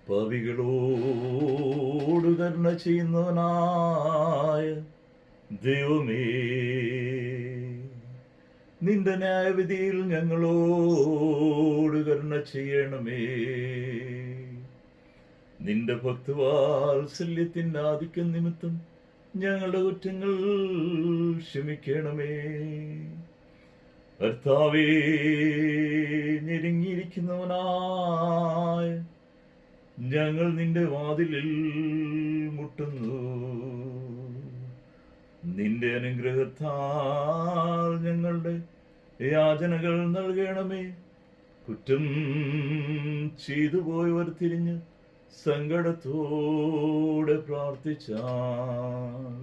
പാപികളോട് കരുണ ചെയ്യുന്നവനായ ദൈവമേ, നിന്റെ ന്യായവിധിയിൽ ഞങ്ങളോട് കരുണ ചെയ്യണമേ. നിന്റെ ഭക്തവാത്സല്യത്തിന്റെ ആധിക്യം നിമിത്തം ഞങ്ങളുടെ കുറ്റങ്ങൾ ക്ഷമിക്കണമേ. കർത്താവേ, ഞെരുങ്ങിയിരിക്കുന്നവനായ ഞങ്ങൾ നിന്റെ വാതിലിൽ മുട്ടുന്നു. നിന്റെ അനുഗ്രഹത്താൽ ഞങ്ങളുടെ യാചനകൾ നൽകണമേ. കുറ്റം ചെയ്തു പോയവർ തിരിഞ്ഞ് സങ്കടത്തോടെ പ്രാർത്ഥിച്ചാൽ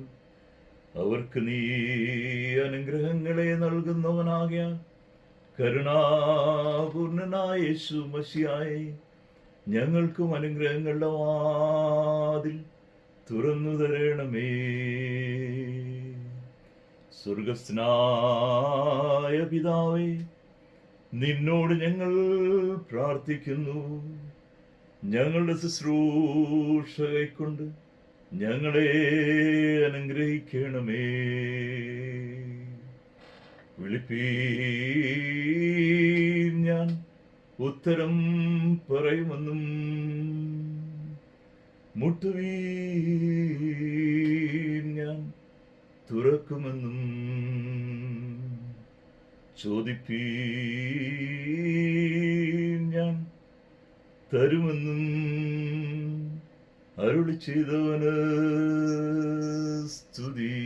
അവർക്ക് നീ അനുഗ്രഹങ്ങളെ നൽകുന്നവനാകിയാൽ കരുണാപൂർണനായ യേശു മശിഹായേ, ഞങ്ങൾക്കും അനുഗ്രഹങ്ങളുടെ വാതിൽ തുറന്നു തരണമേ. സ്വർഗസ്ഥനായ പിതാവേ, നിന്നോട് ഞങ്ങൾ പ്രാർത്ഥിക്കുന്നു. ഞങ്ങളുടെ ശുശ്രൂഷ കൈക്കൊണ്ട് ഞങ്ങളെ അനുഗ്രഹിക്കണമേ. വിളിപ്പീൻ, ഞാൻ ഉത്തരം പറയുമെന്നും മുട്ടുവീൻ, ഞാൻ തുറക്കുമെന്നും ചോദിപ്പീൻ, ഞാൻ തരുമെന്നും അരുളി ചെയ്തവന് സ്തുതി.